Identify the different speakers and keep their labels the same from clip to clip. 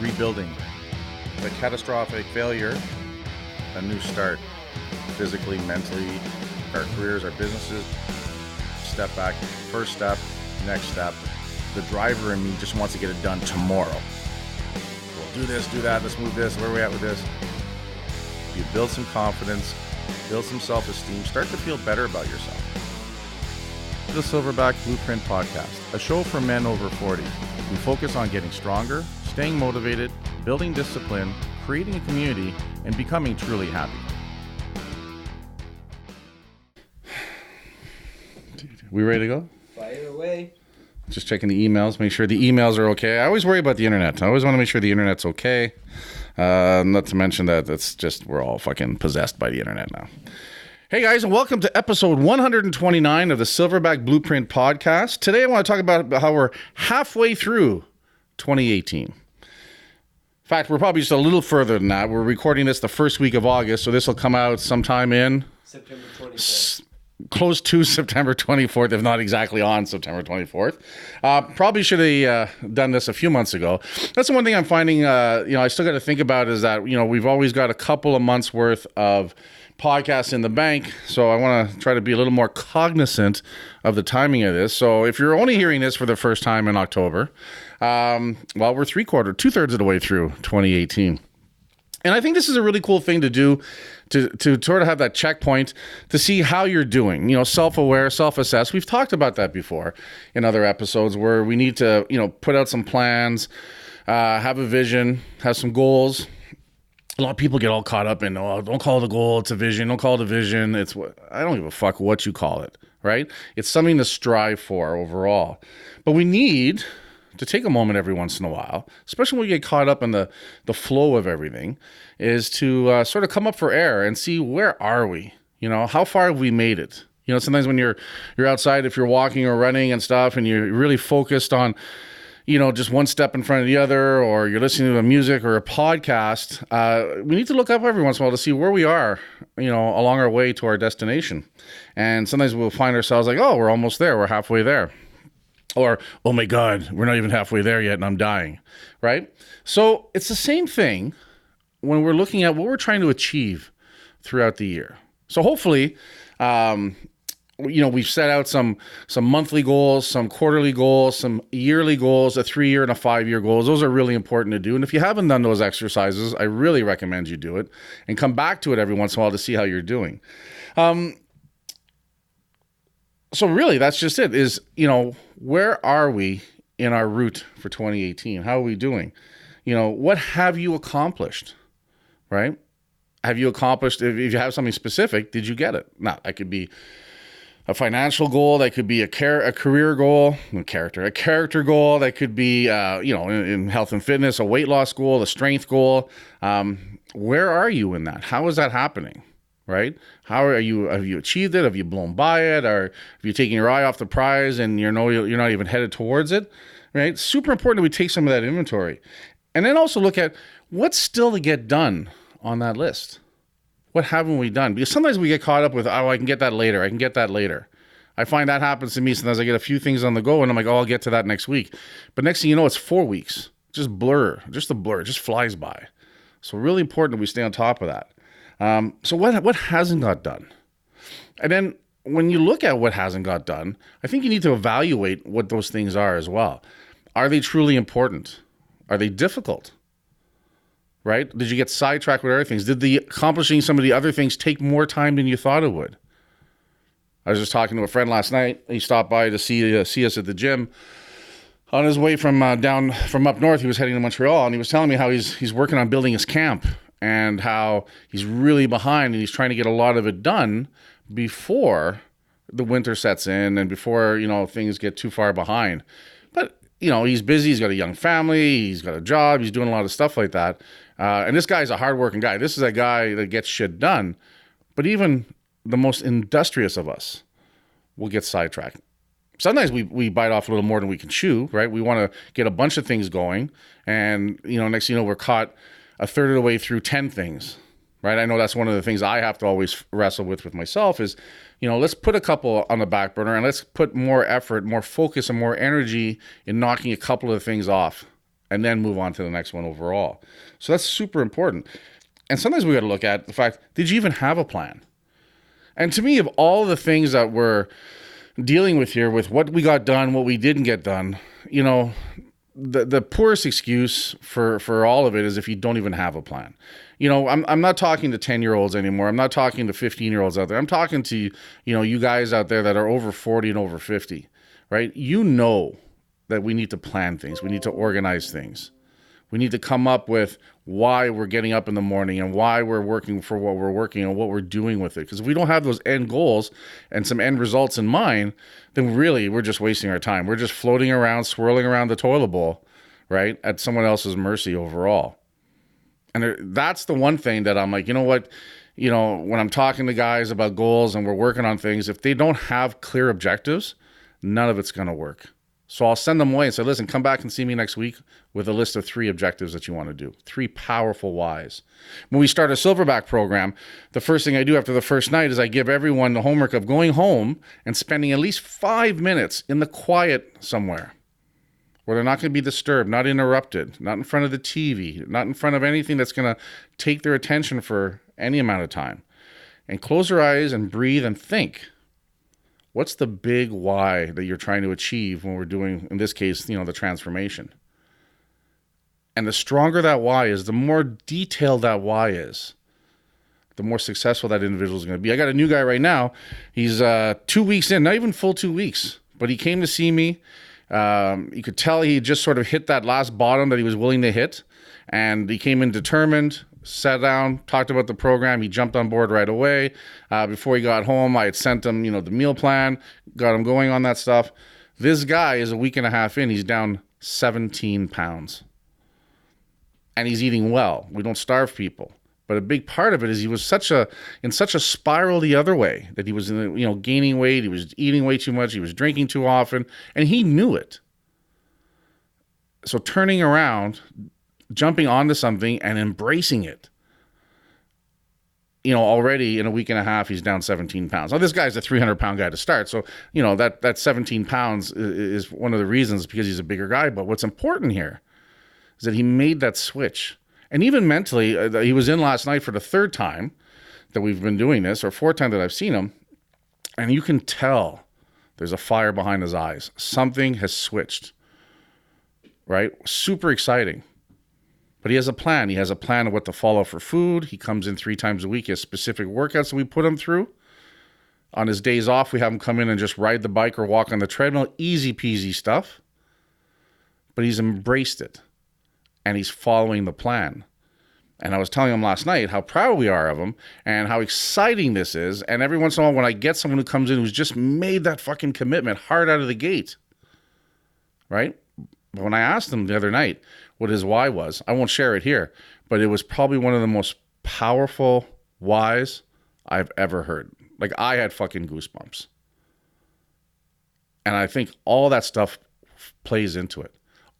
Speaker 1: rebuilding. A catastrophic failure, a new start. Physically, mentally, our careers, our businesses. Step back, first step, next step. The driver in me just wants to get it done tomorrow. We'll do this, do that, let's move this, where are we at with this? You build some confidence, build some self-esteem, start to feel better about yourself. The Silverback Blueprint Podcast, a show for men over 40. We focus on getting stronger, staying motivated, building discipline, creating a community, and becoming truly happy. We ready to go?
Speaker 2: Fire away.
Speaker 1: Just checking the emails, make sure the emails are okay. I always worry about the internet. I always want to make sure the internet's okay. Not to mention that it's just, we're all fucking possessed by the internet now. Hey guys, and welcome to episode 129 of the Silverback Blueprint Podcast. Today I want to talk about how we're halfway through 2018. In fact, we're probably just a little further than that. We're recording this the first week of August, so this will come out sometime in
Speaker 2: September 24th.
Speaker 1: Close to September 24th, if not exactly on September 24th. Probably should have done this a few months ago. That's the one thing I'm finding, I still got to think about is that, we've always got a couple of months worth of podcasts in the bank. So I want to try to be a little more cognizant of the timing of this. So if you're only hearing this for the first time in October, we're two-thirds of the way through 2018. And I think this is a really cool thing to do to sort of have that checkpoint to see how you're doing, self-aware, self-assess. We've talked about that before in other episodes where we need to, put out some plans, have a vision, have some goals. A lot of people get all caught up in, don't call it a goal, it's a vision. Don't call it a vision. I don't give a fuck what you call it, right? It's something to strive for overall. But we need to take a moment every once in a while, especially when we get caught up in the flow of everything, is to sort of come up for air and see, where are we? How far have we made it? Sometimes when you're outside, if you're walking or running and stuff, and you're really focused on, just one step in front of the other, or you're listening to a music or a podcast, we need to look up every once in a while to see where we are, along our way to our destination. And sometimes we'll find ourselves like, oh, we're almost there. We're halfway there. Or, oh my God, we're not even halfway there yet and I'm dying, right? So it's the same thing when we're looking at what we're trying to achieve throughout the year. So hopefully, we've set out some monthly goals, some quarterly goals, some yearly goals, a 3-year and a 5-year goals. Those are really important to do. And if you haven't done those exercises, I really recommend you do it and come back to it every once in a while to see how you're doing. So really, that's just it, is, where are we in our route for 2018? How are we doing? What have you accomplished, right? Have you accomplished, if you have something specific, did you get it? Now, that could be a financial goal, that could be a career goal, a character goal, that could be, in health and fitness, a weight loss goal, a strength goal. Where are you in that? How is that happening? Right? How are you? Have you achieved it? Have you blown by it? Or have you taken your eye off the prize and you're not even headed towards it? Right? Super important that we take some of that inventory, and then also look at what's still to get done on that list. What haven't we done? Because sometimes we get caught up with, I can get that later. I find that happens to me. Sometimes I get a few things on the go and I'm like, I'll get to that next week. But next thing you know, it's 4 weeks. Just a blur. It just flies by. So really important that we stay on top of that. So what hasn't got done? And then when you look at what hasn't got done, I think you need to evaluate what those things are as well. Are they truly important? Are they difficult? Right? Did you get sidetracked with other things? Did accomplishing some of the other things take more time than you thought it would? I was just talking to a friend last night. He stopped by to see us at the gym. On his way from up north, he was heading to Montreal, and he was telling me how he's working on building his camp, and how he's really behind and he's trying to get a lot of it done before the winter sets in and before, things get too far behind. But, he's busy. He's got a young family. He's got a job. He's doing a lot of stuff like that. And this guy's a hardworking guy. This is a guy that gets shit done. But even the most industrious of us will get sidetracked. Sometimes we bite off a little more than we can chew, right? We want to get a bunch of things going. And, next thing you know, we're caught a third of the way through 10 things, right? I know that's one of the things I have to always wrestle with myself is, let's put a couple on the back burner and let's put more effort, more focus, and more energy in knocking a couple of things off and then move on to the next one overall. So that's super important. And sometimes we got to look at the fact, did you even have a plan? And to me, of all the things that we're dealing with here, with what we got done, what we didn't get done, the poorest excuse for all of it is if you don't even have a plan. I'm not talking to 10-year-olds anymore. I'm not talking to 15-year-olds out there. I'm talking to, you guys out there that are over 40 and over 50, right? That we need to plan things. We need to organize things. We need to come up with why we're getting up in the morning and why we're working for what we're working and what we're doing with it. Because if we don't have those end goals and some end results in mind, then really we're just wasting our time. We're just floating around, swirling around the toilet bowl, right, at someone else's mercy overall. And that's the one thing that I'm like, you know what, when I'm talking to guys about goals and we're working on things, if they don't have clear objectives, none of it's going to work. So I'll send them away and say, listen, come back and see me next week with a list of 3 objectives that you want to do. 3 powerful whys. When we start a Silverback program, the first thing I do after the first night is I give everyone the homework of going home and spending at least 5 minutes in the quiet somewhere where they're not going to be disturbed, not interrupted, not in front of the TV, not in front of anything that's going to take their attention for any amount of time. And close their eyes and breathe and think. What's the big why that you're trying to achieve when we're doing, in this case, the transformation? And the stronger that why is, the more detailed that why is, the more successful that individual is going to be. I got a new guy right now. He's 2 weeks in, not even full 2 weeks, but he came to see me. You could tell he just sort of hit that last bottom that he was willing to hit. And he came in determined, sat down, talked about the program. He jumped on board right away. Before he got home, I had sent him, the meal plan, got him going on that stuff. This guy is a week and a half in. He's down 17 pounds. And he's eating well. We don't starve people. But a big part of it is he was in such a spiral the other way that he was, gaining weight. He was eating way too much. He was drinking too often. And he knew it. So turning around, jumping onto something and embracing it. Already in a week and a half, he's down 17 pounds. Now, this guy's a 300-pound guy to start. So, that 17 pounds is one of the reasons because he's a bigger guy. But what's important here is that he made that switch. And even mentally, he was in last night for the 3rd time that we've been doing this, or 4th time that I've seen him. And you can tell there's a fire behind his eyes. Something has switched, right? Super exciting. But he has a plan. He has a plan of what to follow for food. He comes in 3 times a week. He has specific workouts that we put him through. On his days off, we have him come in and just ride the bike or walk on the treadmill. Easy peasy stuff. But he's embraced it. And he's following the plan. And I was telling him last night how proud we are of him and how exciting this is. And every once in a while, when I get someone who comes in who's just made that fucking commitment hard out of the gate, right? But when I asked him the other night what his why was, I won't share it here, but it was probably one of the most powerful whys I've ever heard. Like, I had fucking goosebumps. And I think all that stuff plays into it.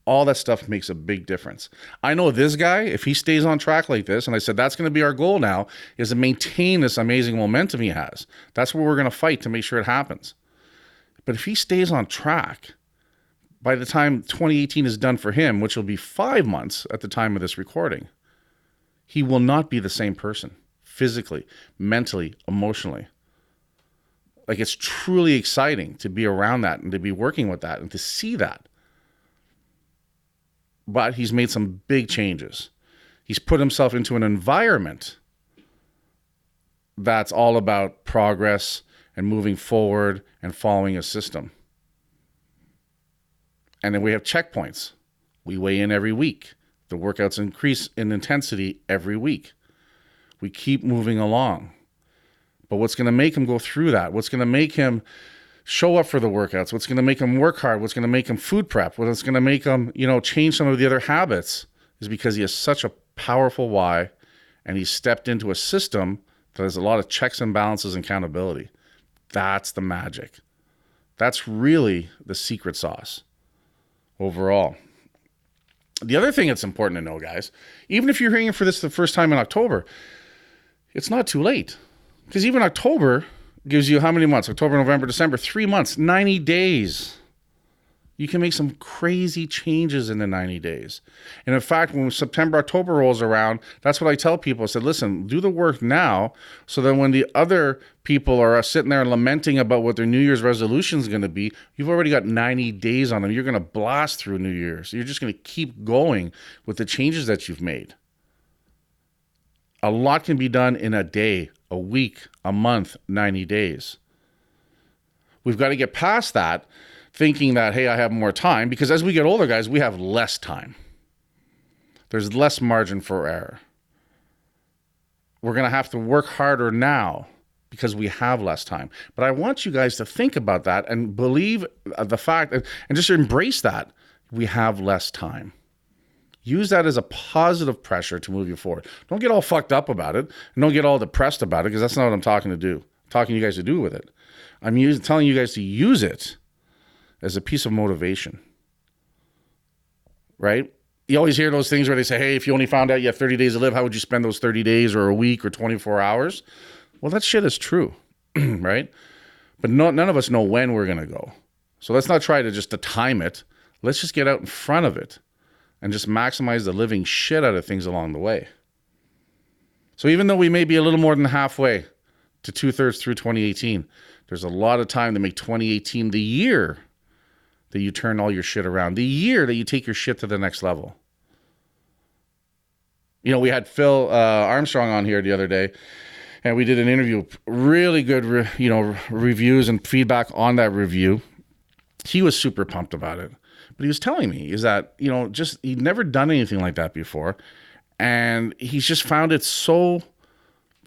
Speaker 1: All that stuff makes a big difference. I know this guy, if he stays on track like this, and I said that's going to be our goal now, is to maintain this amazing momentum he has. That's what we're going to fight to make sure it happens. But if he stays on track, by the time 2018 is done for him, which will be 5 months at the time of this recording, he will not be the same person, physically, mentally, emotionally. Like, it's truly exciting to be around that and to be working with that and to see that. But he's made some big changes. He's put himself into an environment that's all about progress and moving forward and following a system. And then we have checkpoints. We weigh in every week. The workouts increase in intensity every week. We keep moving along. But what's going to make him go through that? What's going to make him show up for the workouts? What's going to make him work hard? What's going to make him food prep? What's going to make him, change some of the other habits is because he has such a powerful why, and he's stepped into a system that has a lot of checks and balances and accountability. That's the magic. That's really the secret sauce overall. The other thing that's important to know, guys, even if you're hearing for this the first time in October, it's not too late. Because even October gives you how many months? October, November, December, 3 months, 90 days You can make some crazy changes in the 90 days. And in fact, when September, October rolls around, that's what I tell people. I said, listen, do the work now so that when the other people are sitting there lamenting about what their New Year's resolution is going to be, you've already got 90 days on them. You're going to blast through New Year's. You're just going to keep going with the changes that you've made. A lot can be done in a day, a week, a month, 90 days. We've got to get past that, thinking that, hey, I have more time, because as we get older, guys, we have less time. There's less margin for error. We're going to have to work harder now because we have less time. But I want you guys to think about that and believe the fact, and just embrace that we have less time. Use that as a positive pressure to move you forward. Don't get all fucked up about it, and don't get all depressed about it, because that's not what I'm talking to do. I'm talking to you guys to do with it. I'm telling you guys to use it as a piece of motivation, right? You always hear those things where they say, hey, if you only found out you have 30 days to live, how would you spend those 30 days or a week or 24 hours? Well, that shit is true, right? But none of us know when we're going to go. So let's not try to just to time it. Let's just get out in front of it and just maximize the living shit out of things along the way. So even though we may be a little more than halfway to 2/3 through 2018, there's a lot of time to make 2018 the year that you turn all your shit around, the year that you take your shit to the next level. You know, we had Phil Armstrong on here the other day, and we did an interview, really good, reviews and feedback on that review. He was super pumped about it. But he was telling me is that, he'd never done anything like that before. And he's just found it so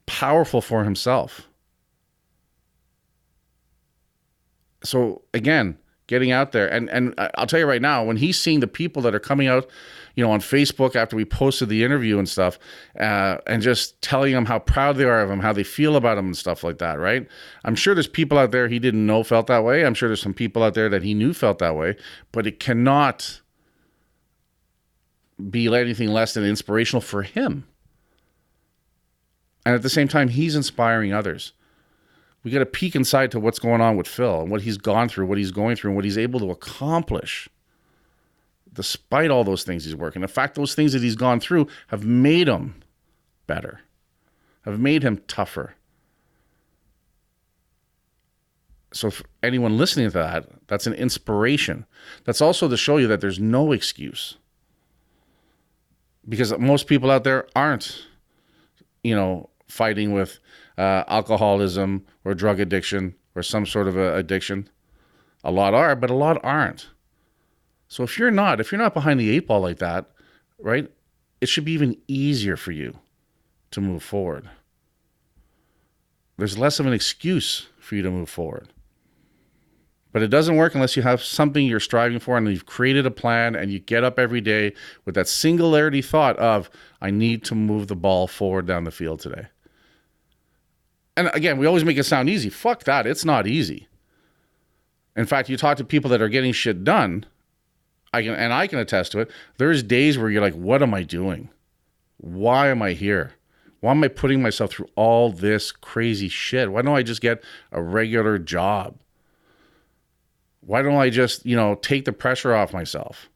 Speaker 1: powerful for himself. So again, getting out there. And I'll tell you right now, when he's seeing the people that are coming out, on Facebook after we posted the interview and stuff, and just telling them how proud they are of him, how they feel about him and stuff like that, right? I'm sure there's people out there he didn't know felt that way. I'm sure there's some people out there that he knew felt that way, but it cannot be anything less than inspirational for him. And at the same time, he's inspiring others. We got to peek inside to what's going on with Phil and what he's gone through, what he's going through, and what he's able to accomplish despite all those things he's working. In fact, those things that he's gone through have made him better, have made him tougher. So for anyone listening to that, that's an inspiration. That's also to show you that there's no excuse. Because most people out there aren't, fighting with alcoholism or drug addiction or some sort of addiction. A lot are, but a lot aren't. So if you're not behind the 8 ball like that, right, it should be even easier for you to move forward. There's less of an excuse for you to move forward. But it doesn't work unless you have something you're striving for and you've created a plan and you get up every day with that singularity thought of, I need to move the ball forward down the field today. And again, we always make it sound easy. Fuck that. It's not easy. In fact, you talk to people that are getting shit done, I can attest to it. There's days where you're like, what am I doing? Why am I here? Why am I putting myself through all this crazy shit? Why don't I just get a regular job? Why don't I just, take the pressure off myself?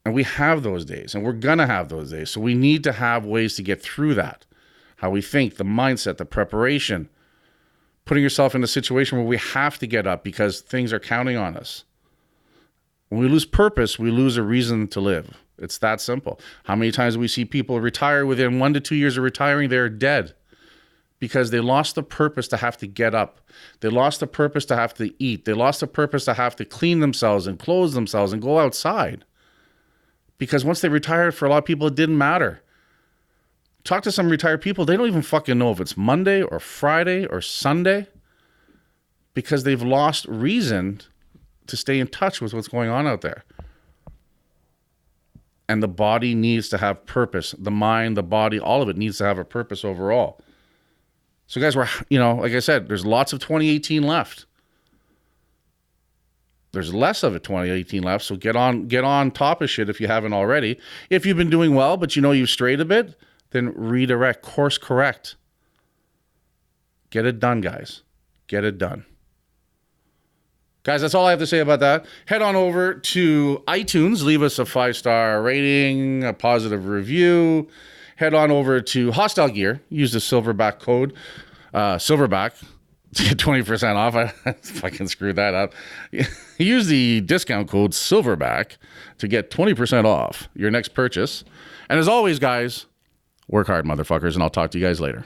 Speaker 1: And we have those days, and we're going to have those days. So we need to have ways to get through that. How we think, the mindset, the preparation, putting yourself in a situation where we have to get up because things are counting on us. When we lose purpose, we lose a reason to live. It's that simple. How many times do we see people retire within 1 to 2 years of retiring, they're dead because they lost the purpose to have to get up. They lost the purpose to have to eat. They lost the purpose to have to clean themselves and clothe themselves and go outside. Because once they retired, for a lot of people, it didn't matter. Talk to some retired people, they don't even fucking know if it's Monday or Friday or Sunday because they've lost reason to stay in touch with what's going on out there. And the body needs to have purpose. The mind, the body, all of it needs to have a purpose overall. So guys, we're, like I said, there's lots of 2018 left. There's less of it 2018 left. So get on top of shit if you haven't already. If you've been doing well, but you've strayed a bit, then redirect, course correct. Get it done, guys. Get it done. Guys, that's all I have to say about that. Head on over to iTunes. Leave us a 5-star rating, a positive review. Head on over to Hostile Gear. Use the Silverback code, Silverback, to get 20% off. I fucking screwed that up. Use the discount code Silverback to get 20% off your next purchase. And as always, guys, work hard, motherfuckers, and I'll talk to you guys later.